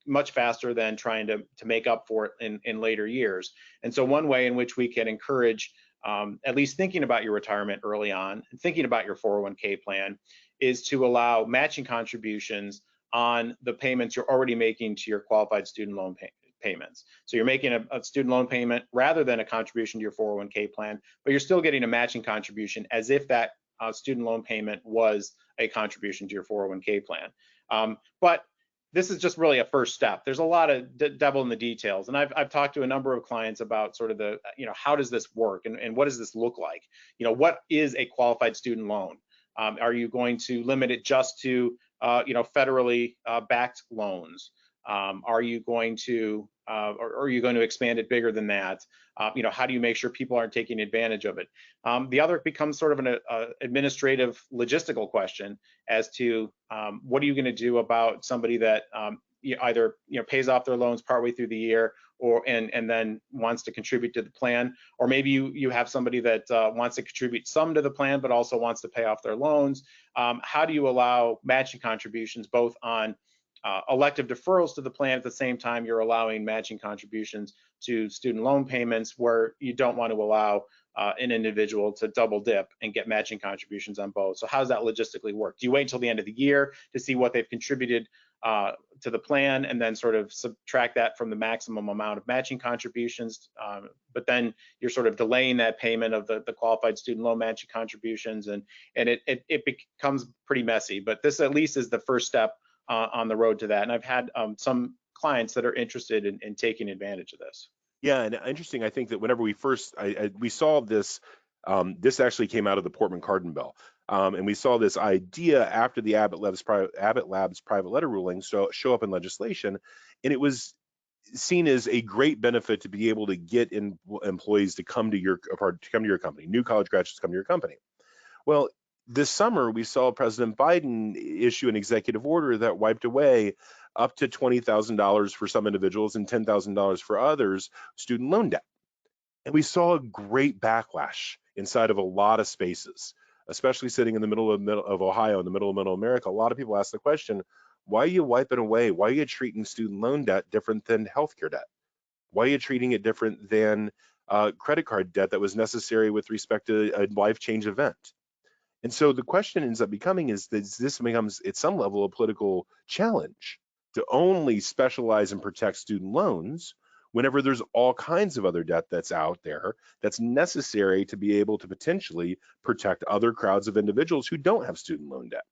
much faster than trying to make up for it in later years. And so one way in which we can encourage at least thinking about your retirement early on and thinking about your 401k plan is to allow matching contributions on the payments you're already making to your qualified student loan payments. So you're making a student loan payment rather than a contribution to your 401k plan, but you're still getting a matching contribution as if that student loan payment was a contribution to your 401k plan. But this is just really a first step. There's a lot of devil in the details, and I've talked to a number of clients about sort of the, how does this work and what does this look like? What is a qualified student loan? Are you going to limit it just to, federally backed loans? Are you going to or are you going to expand it bigger than that? How do you make sure people aren't taking advantage of it? The other becomes sort of an administrative logistical question as to what are you going to do about somebody that either pays off their loans partway through the year, or and then wants to contribute to the plan, or maybe you have somebody that wants to contribute some to the plan but also wants to pay off their loans. How do you allow matching contributions both on elective deferrals to the plan, at the same time you're allowing matching contributions to student loan payments, where you don't want to allow an individual to double dip and get matching contributions on both? So how does that logistically work? Do you wait until the end of the year to see what they've contributed to the plan and then sort of subtract that from the maximum amount of matching contributions, but then you're sort of delaying that payment of the qualified student loan matching contributions, and it becomes pretty messy. But this at least is the first step on the road to that. And I've had some clients that are interested in taking advantage of this. Yeah, and interesting. I think that whenever we first we saw this, this actually came out of the Portman-Cardin bill, and we saw this idea after the Abbott Labs private letter ruling show up in legislation, and it was seen as a great benefit to be able to get employees to come to your company, new college graduates to come to your company. Well, this summer, we saw President Biden issue an executive order that wiped away up to $20,000 for some individuals and $10,000 for others student loan debt. And we saw a great backlash inside of a lot of spaces, especially sitting in the middle of Ohio, in the middle of middle America. A lot of people ask the question, why are you wiping away? Why are you treating student loan debt different than healthcare debt? Why are you treating it different than credit card debt that was necessary with respect to a life change event? And so the question ends up becoming is that this becomes at some level a political challenge to only specialize and protect student loans whenever there's all kinds of other debt that's out there that's necessary to be able to potentially protect other crowds of individuals who don't have student loan debt.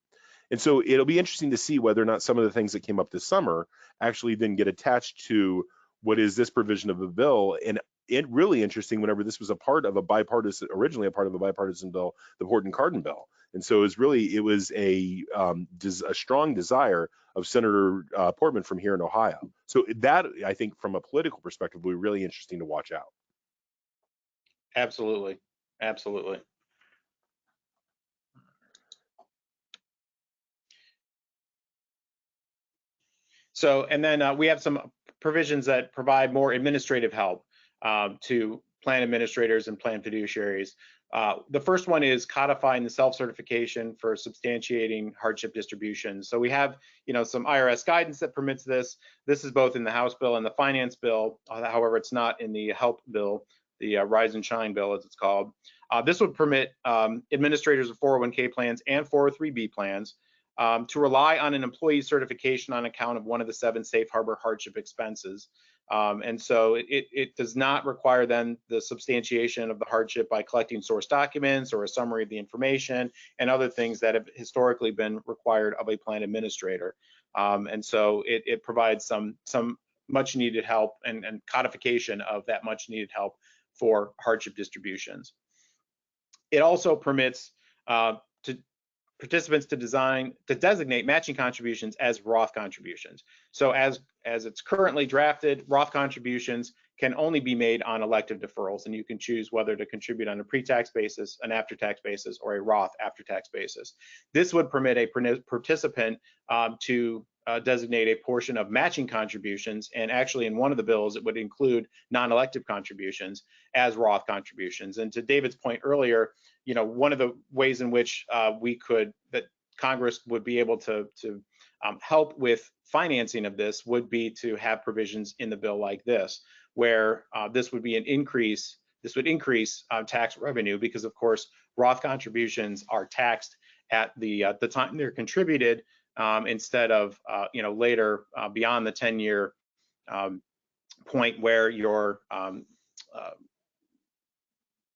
And so it'll be interesting to see whether or not some of the things that came up this summer actually then get attached to what is this provision of a bill. And it really interesting whenever this was originally a part of a bipartisan bill, the Portman-Cardin bill. And so it was a strong desire of Senator Portman from here in Ohio. So that, I think, from a political perspective, will be really interesting to watch out. Absolutely, absolutely. So, and then we have some provisions that provide more administrative help to plan administrators and plan fiduciaries. The first one is codifying the self-certification for substantiating hardship distribution. So we have, some IRS guidance that permits this. This is both in the House bill and the Finance bill. However, it's not in the Help bill, the Rise and Shine bill, as it's called. This would permit administrators of 401k plans and 403b plans to rely on an employee certification on account of one of the 7 safe harbor hardship expenses. And so it does not require then the substantiation of the hardship by collecting source documents or a summary of the information and other things that have historically been required of a plan administrator. And so it provides some much needed help and codification of that much needed help for hardship distributions. It also permits participants to designate matching contributions as Roth contributions. So as it's currently drafted, Roth contributions can only be made on elective deferrals, and you can choose whether to contribute on a pre-tax basis, an after-tax basis, or a Roth after-tax basis. This would permit a participant to designate a portion of matching contributions, and actually in one of the bills it would include non-elective contributions as Roth contributions. And to David's point earlier, one of the ways in which that Congress would be able to help with financing of this would be to have provisions in the bill like this, where this would be an increase. This would increase tax revenue because, of course, Roth contributions are taxed at the time they're contributed, instead of later beyond the 10-year point where you're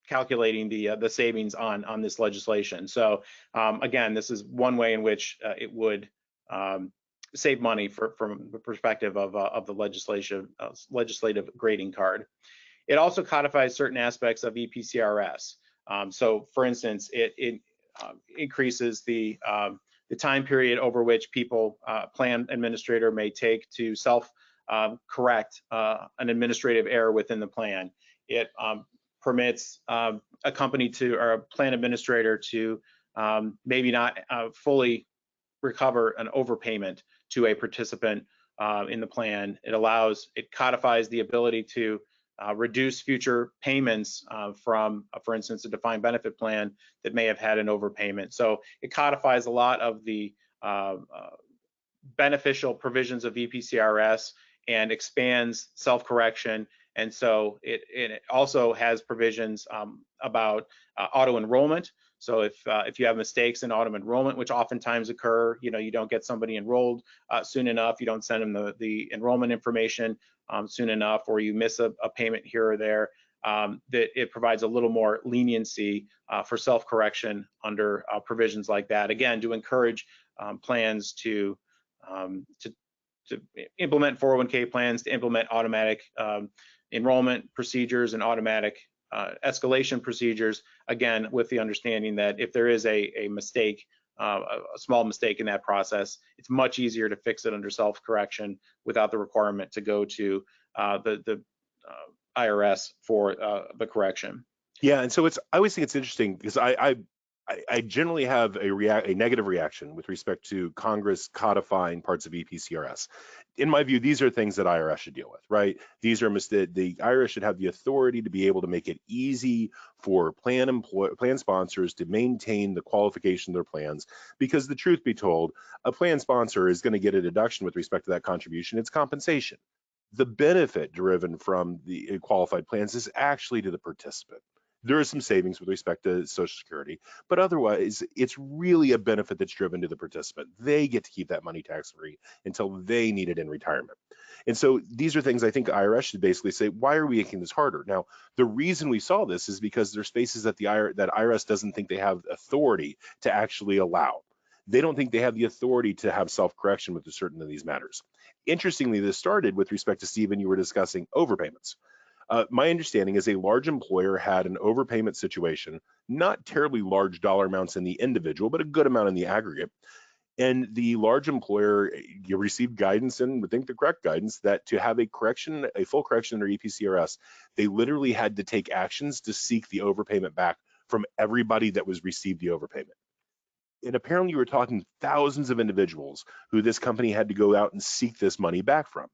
calculating the savings on this legislation. So again, this is one way in which it would save money from the perspective of the legislative grading card. It also codifies certain aspects of EPCRS. So for instance, it increases the the time period over which people, plan administrator may take to self-correct an administrative error within the plan. It permits a company to, or a plan administrator to maybe not fully recover an overpayment to a participant in the plan. It codifies the ability to reduce future payments from, for instance, a defined benefit plan that may have had an overpayment. So it codifies a lot of the beneficial provisions of EPCRS and expands self-correction. And so it also has provisions about auto enrollment. So if you have mistakes in auto enrollment, which oftentimes occur, you don't get somebody enrolled soon enough, you don't send them the enrollment information soon enough, or you miss a payment here or there, that it provides a little more leniency for self-correction under provisions like that. Again, to encourage plans to implement 401k plans, to implement automatic enrollment procedures and automatic escalation procedures, again, with the understanding that if there is a mistake, a small mistake in that process, it's much easier to fix it under self-correction without the requirement to go to the IRS for the correction. Yeah, and so I always think it's interesting because I generally have a negative reaction with respect to Congress codifying parts of EPCRS. In my view, these are things that IRS should deal with, right? These are the IRS should have the authority to be able to make it easy for plan sponsors to maintain the qualification of their plans, because the truth be told, a plan sponsor is going to get a deduction with respect to that contribution. It's compensation. The benefit driven from the qualified plans is actually to the participant. There is some savings with respect to Social Security, but otherwise, it's really a benefit that's driven to the participant. They get to keep that money tax-free until they need it in retirement. And so these are things I think IRS should basically say, why are we making this harder? Now, the reason we saw this is because there's spaces that that IRS doesn't think they have authority to actually allow. They don't think they have the authority to have self-correction with certain of these matters. Interestingly, this started with respect to Stephen, you were discussing overpayments. My understanding is a large employer had an overpayment situation, not terribly large dollar amounts in the individual, but a good amount in the aggregate. And the large employer received guidance, and would think the correct guidance, that to have a full correction under EPCRS, they literally had to take actions to seek the overpayment back from everybody that was received the overpayment. And apparently you were talking thousands of individuals who this company had to go out and seek this money back from.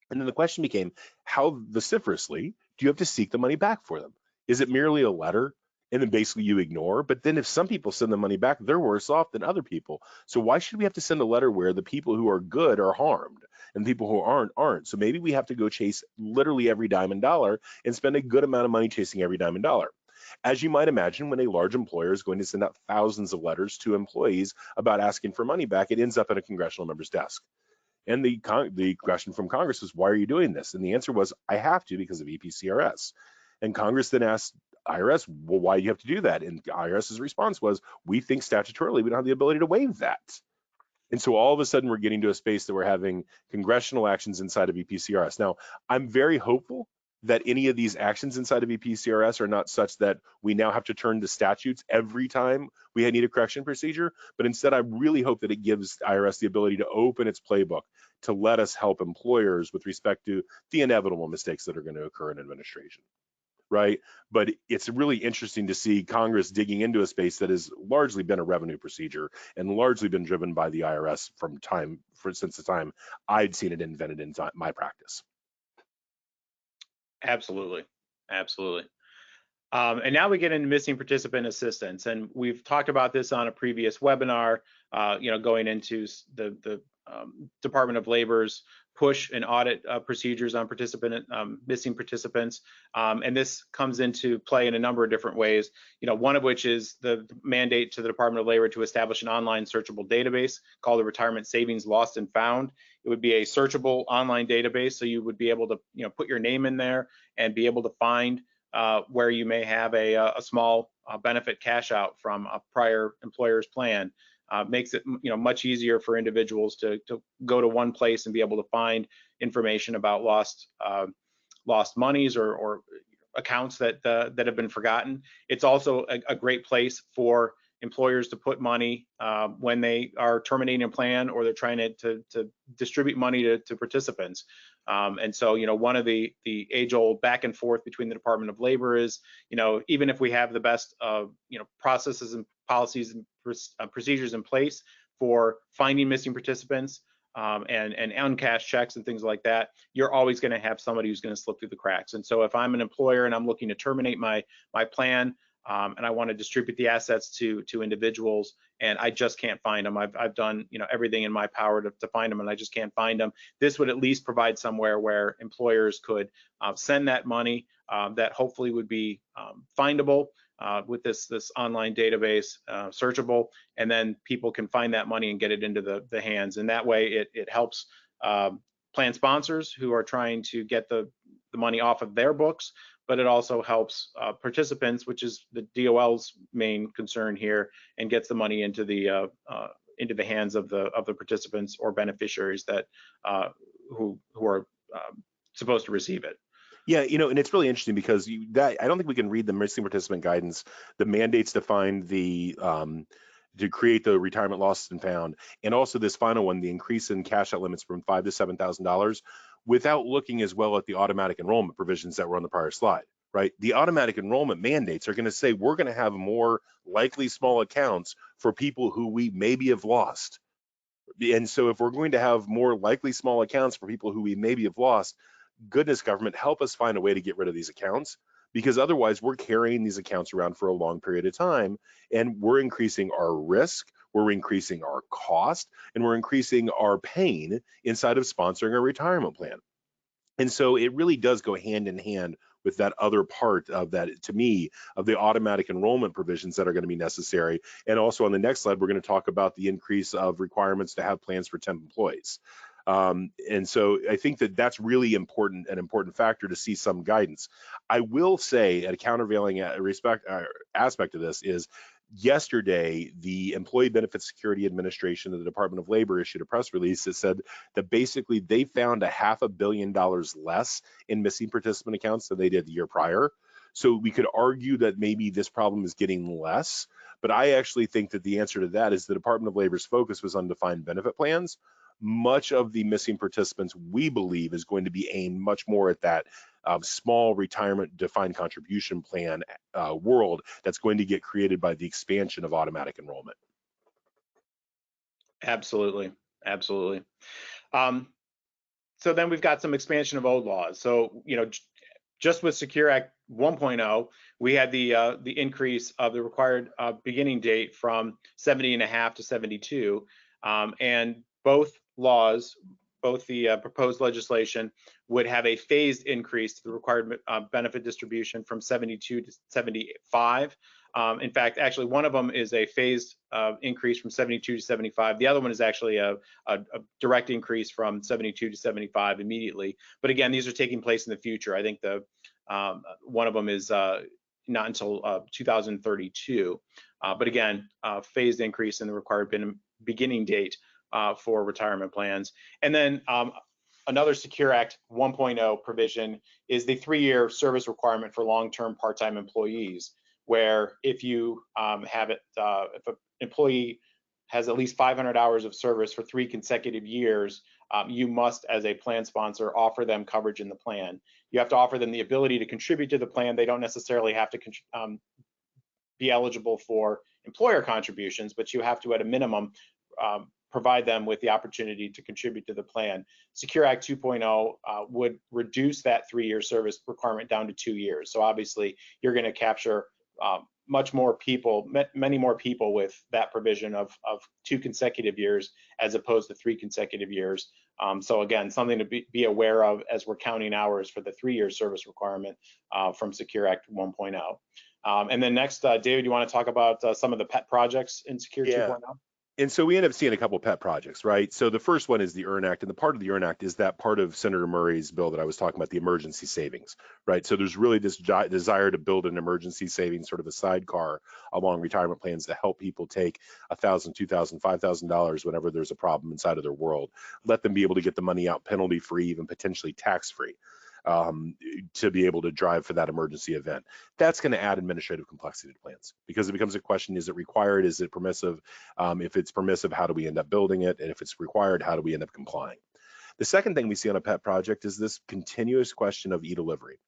And then the question became, how vociferously do you have to seek the money back for them? Is it merely a letter and then basically you ignore? But then if some people send the money back, they're worse off than other people. So why should we have to send a letter where the people who are good are harmed and people who aren't? So maybe we have to go chase literally every dime and dollar and spend a good amount of money chasing every dime and dollar. As you might imagine, when a large employer is going to send out thousands of letters to employees about asking for money back, it ends up at a congressional member's desk. And the question from Congress was, why are you doing this? And the answer was, I have to because of EPCRS. And Congress then asked IRS, well, why do you have to do that? And IRS's response was, we think statutorily we don't have the ability to waive that. And so all of a sudden we're getting to a space that we're having congressional actions inside of EPCRS. Now, I'm very hopeful that any of these actions inside of EPCRS are not such that we now have to turn to statutes every time we need a correction procedure, but instead I really hope that it gives IRS the ability to open its playbook to let us help employers with respect to the inevitable mistakes that are going to occur in administration, right? But it's really interesting to see Congress digging into a space that has largely been a revenue procedure and largely been driven by the IRS since the time I'd seen it invented in my practice. Absolutely, absolutely. And now we get into missing participant assistance, and we've talked about this on a previous webinar. Going into the Department of Labor's push and audit procedures on missing participants, and this comes into play in a number of different ways. One of which is the mandate to the Department of Labor to establish an online searchable database called the Retirement Savings Lost and Found. It would be a searchable online database, so you would be able to put your name in there and be able to find where you may have a small benefit cash out from a prior employer's plan. Makes it much easier for individuals to go to one place and be able to find information about lost monies or accounts that have been forgotten. It's also a great place for employers to put money when they are terminating a plan or they're trying to distribute money to participants. And so, one of the age-old back and forth between the Department of Labor is, even if we have the best, processes and policies and procedures in place for finding missing participants and uncashed checks and things like that, you're always going to have somebody who's going to slip through the cracks. And so, if I'm an employer and I'm looking to terminate my plan, and I want to distribute the assets to individuals, and I just can't find them. I've done everything in my power to find them, and I just can't find them. This would at least provide somewhere where employers could send that money that hopefully would be findable with this online database, searchable, and then people can find that money and get it into the hands. And that way, it helps plan sponsors who are trying to get the money off of their books, but it also helps participants, which is the DOL's main concern here, and gets the money into the hands of the participants or beneficiaries that who are supposed to receive it. Yeah, and it's really interesting because I don't think we can read the missing participant guidance, the mandates to find to create the retirement lost and found, and also this final one, the increase in cash out limits from $5,000 to $7,000, without looking as well at the automatic enrollment provisions that were on the prior slide, right? The automatic enrollment mandates are going to say we're going to have more likely small accounts for people who we maybe have lost. And so if we're going to have more likely small accounts for people who we maybe have lost, goodness, government, help us find a way to get rid of these accounts, because otherwise we're carrying these accounts around for a long period of time, and we're increasing our risk, we're increasing our cost, and we're increasing our pain inside of sponsoring a retirement plan. And so it really does go hand in hand with that other part of that, to me, of the automatic enrollment provisions that are going to be necessary. And also on the next slide, we're going to talk about the increase of requirements to have plans for temp employees. And so I think that that's really important, an important factor to see some guidance. I will say a countervailing aspect of this is yesterday, the Employee Benefit Security Administration of the Department of Labor issued a press release that said that basically they found $500 million less in missing participant accounts than they did the year prior. So we could argue that maybe this problem is getting less, but I actually think that the answer to that is the Department of Labor's focus was on defined benefit plans. Much of the missing participants, we believe, is going to be aimed much more at that small retirement defined contribution plan world that's going to get created by the expansion of automatic enrollment. Absolutely, absolutely. So then we've got some expansion of old laws. So just with Secure Act 1.0, we had the increase of the required beginning date from 70 and a half to 72, and both laws, both the proposed legislation, would have a phased increase to the required benefit distribution from 72 to 75. In fact, actually, one of them is a phased increase from 72 to 75. The other one is actually a direct increase from 72 to 75 immediately. But again, these are taking place in the future. I think the one of them is not until 2032. But again, phased increase in the required beginning date for retirement plans. And then another Secure Act 1.0 provision is the 3-year service requirement for long-term part-time employees, where if you have it, if an employee has at least 500 hours of service for 3 consecutive years, you must, as a plan sponsor, offer them coverage in the plan. You have to offer them the ability to contribute to the plan. They don't necessarily have to be eligible for employer contributions, but you have to, at a minimum, provide them with the opportunity to contribute to the plan. Secure Act 2.0 would reduce that 3-year service requirement down to 2 years. So obviously, you're going to capture much more people, many more people with that provision of 2 consecutive years as opposed to 3 consecutive years. So again, something to be aware of as we're counting hours for the 3-year service requirement from Secure Act 1.0. And then next, David, you want to talk about some of the pet projects in Secure 2.0? And so we end up seeing a couple of pet projects, right? So the first one is the EARN Act, and the part of the EARN Act is that part of Senator Murray's bill that I was talking about, the emergency savings, right? So there's really this desire to build an emergency savings, sort of a sidecar along retirement plans to help people take $1,000, $2,000, $5,000 whenever there's a problem inside of their world. Let them be able to get the money out penalty-free, even potentially tax-free. to be able to drive for that emergency event. That's going to add administrative complexity to plans, because it becomes a question: is it required? Is it permissive? If it's permissive, how do we end up building it? And if it's required, how do we end up complying? The second thing we see on a pet project is this continuous question of e-delivery.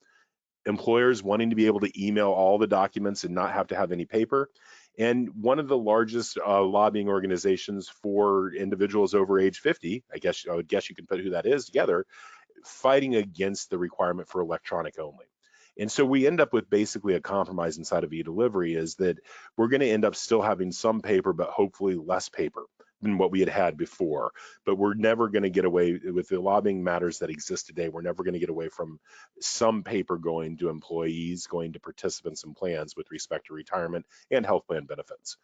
Employers wanting to be able to email all the documents and not have to have any paper. And one of the largest lobbying organizations for individuals over age 50, I would guess you can put who that is together, fighting against the requirement for electronic only. And so we end up with basically a compromise inside of e-delivery, is that we're going to end up still having some paper, but hopefully less paper than what we had before. But we're never going to get away with the lobbying matters that exist today. We're never going to get away from some paper going to employees, going to participants in plans with respect to retirement and health plan benefits.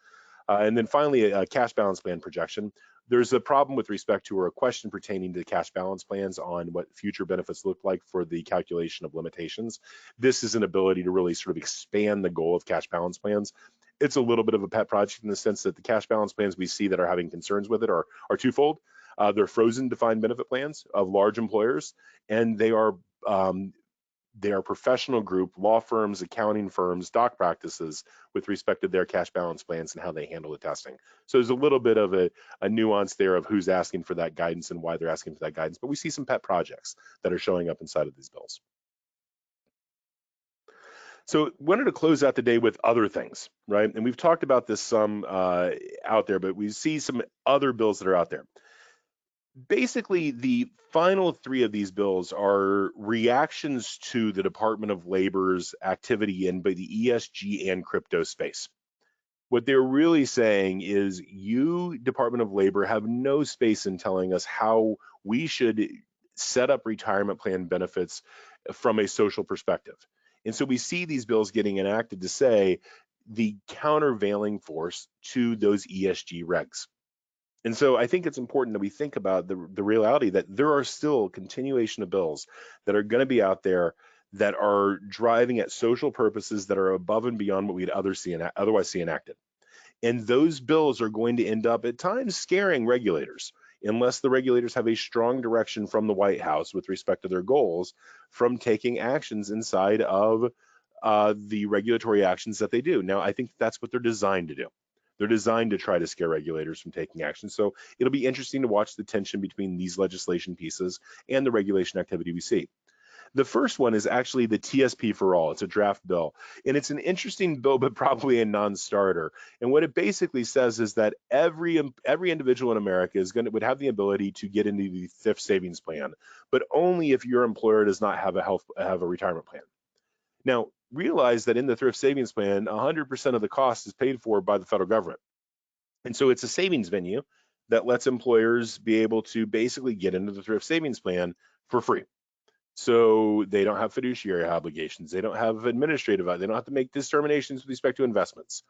And then finally, a cash balance plan projection. There's a problem with respect to, or a question pertaining to the cash balance plans on what future benefits look like for the calculation of limitations. This is an ability to really sort of expand the goal of cash balance plans. It's a little bit of a pet project in the sense that the cash balance plans we see that are having concerns with it are twofold. They're frozen defined benefit plans of large employers, and they are professional group, law firms, accounting firms, doc practices with respect to their cash balance plans and how they handle the testing. So there's a little bit of a nuance there of who's asking for that guidance and why they're asking for that guidance. But we see some pet projects that are showing up inside of these bills. So wanted to close out the day with other things, right? And we've talked about this some out there, but we see some other bills that are out there. Basically, the final three of these bills are reactions to the Department of Labor's activity in the ESG and crypto space. What they're really saying is, you, Department of Labor, have no space in telling us how we should set up retirement plan benefits from a social perspective. And so we see these bills getting enacted to say the countervailing force to those ESG regs. And so I think it's important that we think about the reality that there are still continuation of bills that are going to be out there that are driving at social purposes that are above and beyond what we'd otherwise see enacted. And those bills are going to end up at times scaring regulators, unless the regulators have a strong direction from the White House with respect to their goals from taking actions inside of the regulatory actions that they do. Now, I think that's what they're designed to do. They're designed to try to scare regulators from taking action. So it'll be interesting to watch the tension between these legislation pieces and the regulation activity we see. The first one is actually the TSP for all. It's a draft bill, and it's an interesting bill, but probably a non-starter. And what it basically says is that every individual in America would have the ability to get into the thrift savings plan, but only if your employer does not have a retirement plan. Now, realize that in the thrift savings plan, 100% of the cost is paid for by the federal government. And so it's a savings venue that lets employers be able to basically get into the thrift savings plan for free. So they don't have fiduciary obligations. They don't have administrative, they don't have to make determinations with respect to investments.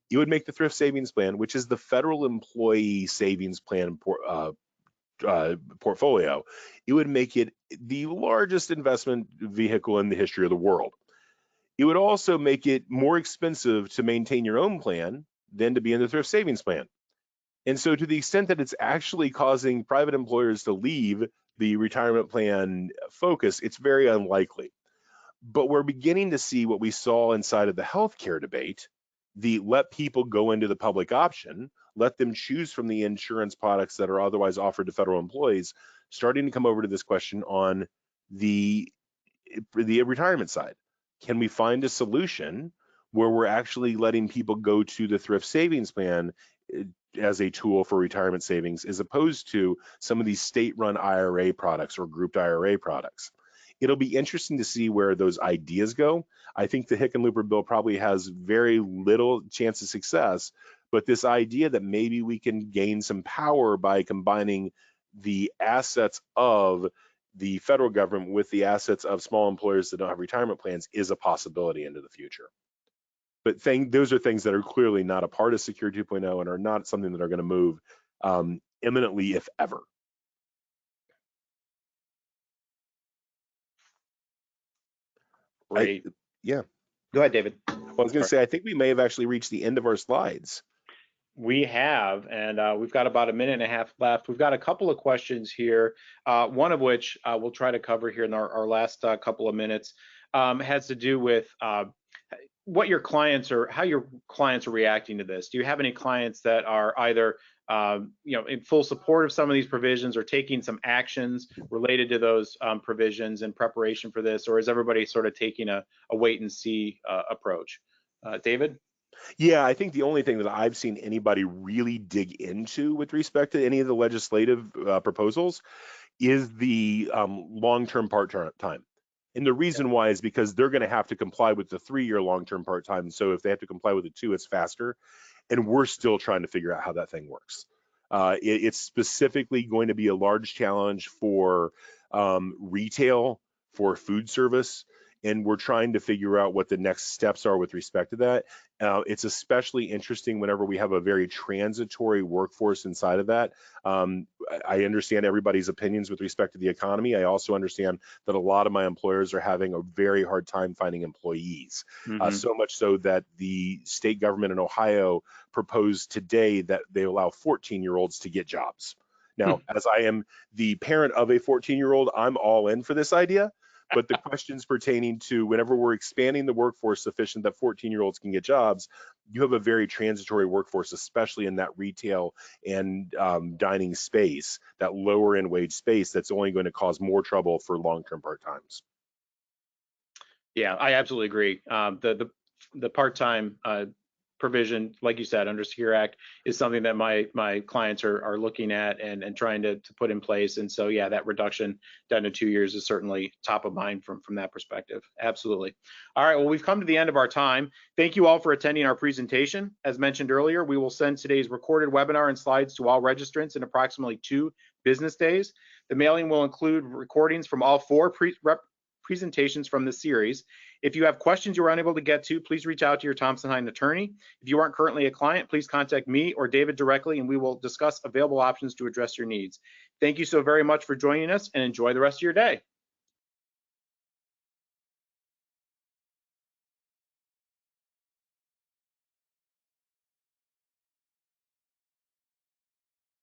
You would make the thrift savings plan, which is the federal employee savings plan portfolio. It would make it the largest investment vehicle in the history of the world. It would also make it more expensive to maintain your own plan than to be in the thrift savings plan. And so to the extent that it's actually causing private employers to leave the retirement plan focus, it's very unlikely. But we're beginning to see what we saw inside of the healthcare debate, the let people go into the public option, let them choose from the insurance products that are otherwise offered to federal employees, starting to come over to this question on the retirement side. Can we find a solution where we're actually letting people go to the thrift savings plan as a tool for retirement savings, as opposed to some of these state-run IRA products or grouped IRA products? It'll be interesting to see where those ideas go. I think the Hickenlooper bill probably has very little chance of success, but this idea that maybe we can gain some power by combining the assets of the federal government with the assets of small employers that don't have retirement plans is a possibility into the future. But those are things that are clearly not a part of Secure 2.0 and are not something that are going to move imminently, if ever. Great. Yeah. Go ahead, David. Well, I was going to say, I think we may have actually reached the end of our slides. We have, and we've got about a minute and a half left. We've got a couple of questions here, one of which we'll try to cover here in our last couple of minutes, has to do with what your clients are, how your clients are reacting to this. Do you have any clients that are either in full support of some of these provisions or taking some actions related to those provisions in preparation for this, or is everybody sort of taking a wait and see approach? David? Yeah, I think the only thing that I've seen anybody really dig into with respect to any of the legislative proposals is the long-term part-time. And the reason why is because they're going to have to comply with the 3-year long-term part-time. So if they have to comply with the 2, it's faster. And we're still trying to figure out how that thing works. It's specifically going to be a large challenge for retail, for food service, and we're trying to figure out what the next steps are with respect to that. It's especially interesting whenever we have a very transitory workforce inside of that. I understand everybody's opinions with respect to the economy. I also understand that a lot of my employers are having a very hard time finding employees. So much so that the state government in Ohio proposed today that they allow 14-year-olds to get jobs. Now, as I am the parent of a 14-year-old, I'm all in for this idea. But the questions pertaining to whenever we're expanding the workforce sufficient that 14-year-olds can get jobs, you have a very transitory workforce, especially in that retail and dining space, that lower end wage space that's only going to cause more trouble for long-term part-times. Yeah, I absolutely agree. The part-time provision, like you said, under Secure Act is something that my clients are looking at and trying to put in place. And so, yeah, that reduction down to 2 years is certainly top of mind from that perspective. Absolutely. All right, well, we've come to the end of our time. Thank you all for attending our presentation. As mentioned earlier, we will send today's recorded webinar and slides to all registrants in approximately 2 business days. The mailing will include recordings from all 4 presentations from the series. If you have questions you were unable to get to, please reach out to your Thompson Hine attorney. If you aren't currently a client, please contact me or David directly, and we will discuss available options to address your needs. Thank you so very much for joining us, and enjoy the rest of your day.